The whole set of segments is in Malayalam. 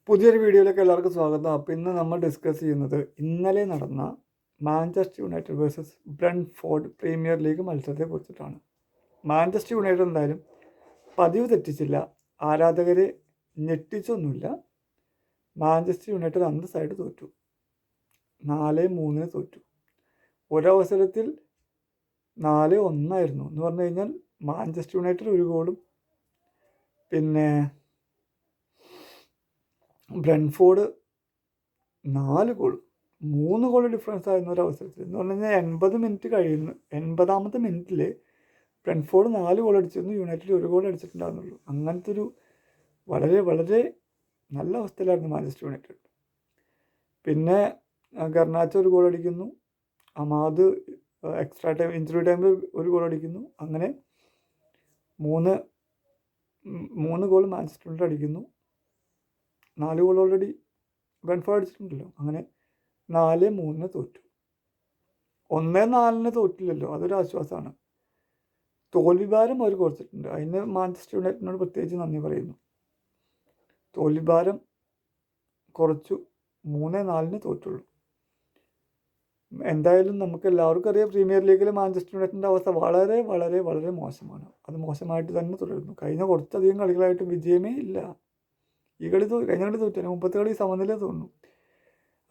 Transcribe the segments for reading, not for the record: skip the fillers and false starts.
പുതിയൊരു വീഡിയോയിലേക്ക് എല്ലാവർക്കും സ്വാഗതം. അപ്പോൾ ഇന്ന് നമ്മൾ ഡിസ്കസ് ചെയ്യുന്നത് ഇന്നലെ നടന്ന Manchester United versus Brentford Premier League മത്സരത്തെ കുറിച്ചിട്ടാണ്. മാഞ്ചസ്റ്റർ യുണൈറ്റഡ് എന്തായാലും പതിവ് തെറ്റിച്ചില്ല, ആരാധകരെ ഞെട്ടിച്ചൊന്നുമില്ല. മാഞ്ചസ്റ്റർ യുണൈറ്റഡ് അന്തസ്സായിട്ട് തോറ്റു, 4-3 തോറ്റു. ഒരവസരത്തിൽ 4-1 എന്ന് പറഞ്ഞു കഴിഞ്ഞാൽ മാഞ്ചസ്റ്റർ യുണൈറ്റഡ് ഒരു ഗോളും പിന്നെ ബ്രെൻറ്റ്ഫോർഡ് 4 ഗോൾ, 3 ഗോൾ ഡിഫറൻസ് ആയിരുന്ന ഒരു അവസരത്തിൽ എന്ന് പറഞ്ഞു കഴിഞ്ഞാൽ 80 മിനിറ്റ് കഴിയുന്നു. 80ാമത്തെ മിനിറ്റിൽ ബ്രെൻറ്റ്ഫോർഡ് 4 ഗോൾ അടിച്ചിരുന്നു, യുണൈറ്റഡ് 1 ഗോൾ അടിച്ചിട്ടുണ്ടായിരുന്നുള്ളൂ. അങ്ങനത്തെ ഒരു വളരെ വളരെ നല്ല അവസ്ഥയിലായിരുന്നു മാഞ്ചസ്റ്റർ യുണൈറ്റഡ്. പിന്നെ ഗർനാച്ചോ 1 ഗോൾ അടിക്കുന്നു, അമാദ് എക്സ്ട്രാ ടൈം ഇഞ്ചുറി ടൈമിൽ 1 ഗോൾ അടിക്കുന്നു. അങ്ങനെ 3 ഗോൾ മാഞ്ചസ്റ്റർ യുണൈറ്റഡ് അടിക്കുന്നു. 4 ഗോൾ ഓൾറെഡി ബ്രെൻറ്റ്ഫോർഡ് അടിച്ചിട്ടുണ്ടല്ലോ. അങ്ങനെ 4-3 തോറ്റു. 1-4 തോറ്റില്ലല്ലോ, അതൊരു ആശ്വാസമാണ്. തോൽവിഭാരം അവർ കുറച്ചിട്ടുണ്ട്, അതിന് മാഞ്ചസ്റ്റർ യുണൈറ്റഡിനോട് പ്രത്യേകിച്ച് നന്ദി പറയുന്നു. തോൽവിഭാരം കുറച്ചു, 3-4 തോറ്റുള്ളൂ. എന്തായാലും നമുക്ക് എല്ലാവർക്കും അറിയാം, പ്രീമിയർ ലീഗിൽ മാഞ്ചസ്റ്റർ യുണൈറ്റഡിൻ്റെ അവസ്ഥ വളരെ വളരെ വളരെ മോശമാണ്. അത് മോശമായിട്ട് തന്നെ തുടരുന്നു. കഴിഞ്ഞ കുറച്ചധികം കളികളായിട്ട് വിജയമേ ഇല്ല. ഈ കളി കഴിഞ്ഞ കളി തോറ്റു, 30 കളി സമനില തോന്നുന്നു.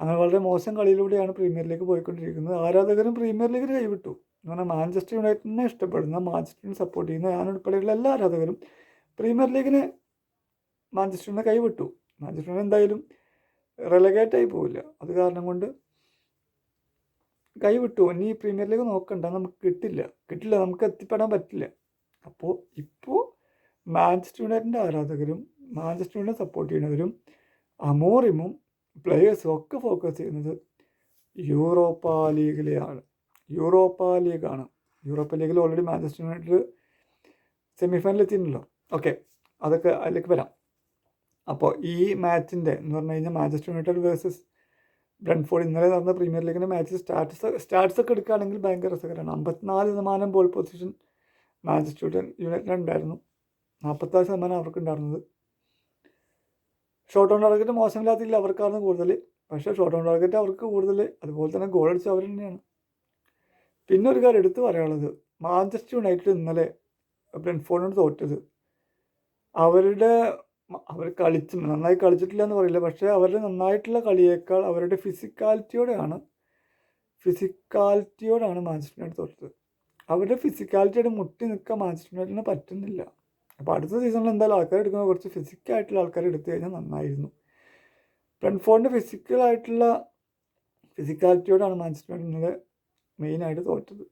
അങ്ങനെ വളരെ മോശം കളിയിലൂടെയാണ് പ്രീമിയർ ലീഗ് പോയിക്കൊണ്ടിരിക്കുന്നത്. ആരാധകരും പ്രീമിയർ ലീഗിന് കൈവിട്ടു. എന്ന് പറഞ്ഞാൽ മാഞ്ചസ്റ്റർ യുണൈറ്റഡിനെ ഇഷ്ടപ്പെടുന്ന, മാഞ്ചസ്റ്ററിനെ സപ്പോർട്ട് ചെയ്യുന്ന ഞാനുൾപ്പെടെയുള്ള എല്ലാ ആരാധകരും പ്രീമിയർ ലീഗിന് മാഞ്ചസ്റ്ററിനെ കൈവിട്ടു. മാഞ്ചസ്റ്ററിന് എന്തായാലും റെലഗേറ്റായി പോവില്ല, അത് കാരണം കൊണ്ട് കൈവിട്ടു. ഇനി പ്രീമിയർ ലീഗ് നോക്കണ്ട, നമുക്ക് കിട്ടില്ല, നമുക്ക് എത്തിപ്പെടാൻ പറ്റില്ല. അപ്പോൾ ഇപ്പോൾ മാഞ്ചസ്റ്റർ യുണൈറ്റഡിൻ്റെ ആരാധകരും മാഞ്ചസ്റ്റർ യുണൈറ്റഡ് സപ്പോർട്ട് ചെയ്യുന്നവരും അമോറിമും പ്ലെയേഴ്സും ഒക്കെ ഫോക്കസ് ചെയ്യുന്നത് യൂറോപ്പ ലീഗിലെയാണ്. യൂറോപ്പ ലീഗിൽ ഓൾറെഡി മാഞ്ചസ്റ്റർ യുണൈറ്റഡ് സെമിഫൈനലിൽ എത്തിയിട്ടുണ്ടല്ലോ. ഓക്കെ, അതൊക്കെ അതിലേക്ക് വരാം. അപ്പോൾ ഈ മാച്ചിൻ്റെ എന്ന് പറഞ്ഞു കഴിഞ്ഞാൽ മാഞ്ചസ്റ്റർ യുണൈറ്റഡ് വേഴ്സസ് ബ്രെൻറ്റ്ഫോർഡ് ഇന്നലെ നടന്ന പ്രീമിയർ ലീഗിൻ്റെ മാച്ച് സ്റ്റാറ്റ്സ് ഒക്കെ എടുക്കുകയാണെങ്കിൽ ഭയങ്കര രസകരമാണ്. 54% ബോൾ പൊസിഷൻ മാഞ്ചസ്റ്റർ യുണൈറ്റഡ് ഉണ്ടായിരുന്നു, 46% അവർക്ക് ഉണ്ടായിരുന്നത്. ഷോട്ട് ഓൺ ടാർഗറ്റ് മോശമില്ലാത്തില്ല, അവർക്കാണ് കൂടുതൽ. പക്ഷേ ഷോട്ട് ഓൺ ടാർഗറ്റ് അവർക്ക് കൂടുതൽ, അതുപോലെ തന്നെ ഗോൾ അടിച്ച് അവർ തന്നെയാണ്. പിന്നെ ഒരു കാര്യം എടുത്തു പറയാനുള്ളത്, മാഞ്ചസ്റ്റർ യുണൈറ്റഡ് ഇന്നലെ ബ്രെൻറ്റ്ഫോർഡിനോട് തോറ്റത് അവർ നന്നായി കളിച്ചിട്ടില്ല എന്ന് പറയില്ല, പക്ഷേ അവരുടെ നന്നായിട്ടുള്ള കളിയേക്കാൾ അവരുടെ ഫിസിക്കാലിറ്റിയോടാണ് മാഞ്ചസ്റ്റർ യുണൈറ്റഡ് തോറ്റത്. അവരുടെ ഫിസിക്കാലിറ്റിയോട് മുട്ടി നിൽക്കാൻ മാഞ്ചസ്റ്റർ യുണൈറ്റഡിന് പറ്റുന്നില്ല. അപ്പോൾ അടുത്ത സീസണിൽ എന്തായാലും ആൾക്കാർ എടുക്കുന്ന കുറച്ച് ഫിസിക്കായിട്ടുള്ള ആൾക്കാർ എടുത്തു കഴിഞ്ഞാൽ നന്നായിരുന്നു. ബ്രെൻറ്റ്ഫോർഡിൻ്റെ ഫിസിക്കാലിറ്റിയോടാണ് മാഞ്ചസ്റ്റർ യുണൈറ്റഡ് ഇന്നലെ മെയിനായിട്ട് തോറ്റത്.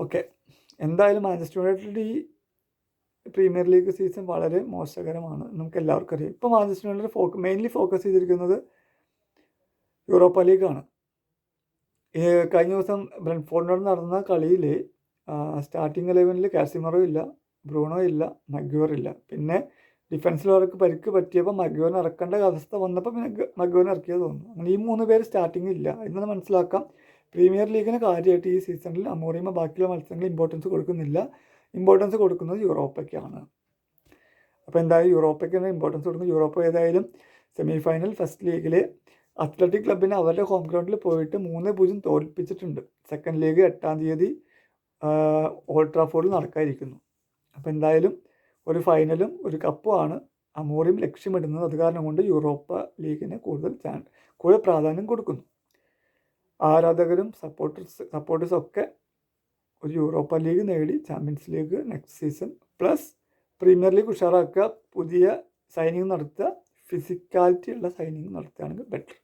ഓക്കെ, എന്തായാലും മാഞ്ചസ്റ്റർ യുണൈറ്റഡ് ഈ പ്രീമിയർ ലീഗ് സീസൺ വളരെ മോശകരമാണ്, നമുക്ക് എല്ലാവർക്കും അറിയാം. ഇപ്പോൾ മാഞ്ചസ്റ്റർ യുണൈറ്റഡ് മെയിൻലി ഫോക്കസ് ചെയ്തിരിക്കുന്നത് യൂറോപ്പ ലീഗാണ്. കഴിഞ്ഞ ദിവസം ബ്രെൻറ്റ്ഫോർഡിനോട് നടന്ന കളിയിൽ സ്റ്റാർട്ടിംഗ് 11 കാസിമറോ ഇല്ല, ബ്രൂണോ ഇല്ല, മഗ്വയർ ഇല്ല. പിന്നെ ഡിഫൻസിൽ അവർക്ക് പരിക്ക് പറ്റിയപ്പോൾ മഗ്വയറിനെ ഇറക്കേണ്ട അവസ്ഥ വന്നപ്പോൾ പിന്നെ മഗ്വയറിനെ ഇറക്കിയത് തോന്നുന്നു. അങ്ങനെ ഈ 3 പേര് സ്റ്റാർട്ടിംഗ് ഇല്ല എന്നത് മനസ്സിലാക്കാം. പ്രീമിയർ ലീഗിന് കാര്യമായിട്ട് ഈ സീസണിൽ അമോറിമ ബാക്കിയുള്ള മത്സരങ്ങളിൽ ഇമ്പോർട്ടൻസ് കൊടുക്കുന്നില്ല, ഇമ്പോർട്ടൻസ് കൊടുക്കുന്നത് യൂറോപ്പയ്ക്കാണ്. അപ്പോൾ എന്തായാലും യൂറോപ്പയ്ക്കാണ് ഇമ്പോർട്ടൻസ് കൊടുക്കുന്നത്. യൂറോപ്പ ഏതായാലും സെമിഫൈനൽ ഫസ്റ്റ് ലീഗിൽ അത്ലറ്റിക് ക്ലബിനെ അവരുടെ ഹോം ഗ്രൗണ്ടിൽ പോയിട്ട് 3-0 തോൽപ്പിച്ചിട്ടുണ്ട്. സെക്കൻഡ് ലീഗ് 8-ാം തീയതി ഓൾഡ് ട്രാഫോർഡിൽ നടക്കാതിരിക്കുന്നു. അപ്പോൾ എന്തായാലും ഒരു ഫൈനലും ഒരു കപ്പുമാണ് അമോറിം ലക്ഷ്യമിടുന്നത്. അത് കാരണം കൊണ്ട് യൂറോപ്പ ലീഗിന് കൂടുതൽ പ്രാധാന്യം കൊടുക്കുന്നു. ആരാധകരും സപ്പോർട്ടേഴ്സൊക്കെ ഒരു യൂറോപ്പ ലീഗ് നേടി Champions League next season plus Premier League ഉഷാറാക്കുക, പുതിയ സൈനിങ് നടത്തുക, ഫിസിക്കാലിറ്റി ഉള്ള സൈനിങ് നടത്തുകയാണെങ്കിൽ ബെറ്റർ.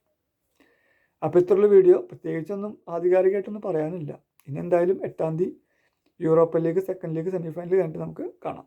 അപ്പോൾ ഇത്രയുള്ള വീഡിയോ, പ്രത്യേകിച്ചൊന്നും ആധികാരികമായിട്ടൊന്നും പറയാനില്ല. ഇനി എന്തായാലും 8-ാം തീയതി Europa league second league semifinal കഴിഞ്ഞിട്ട് നമുക്ക് കാണാം.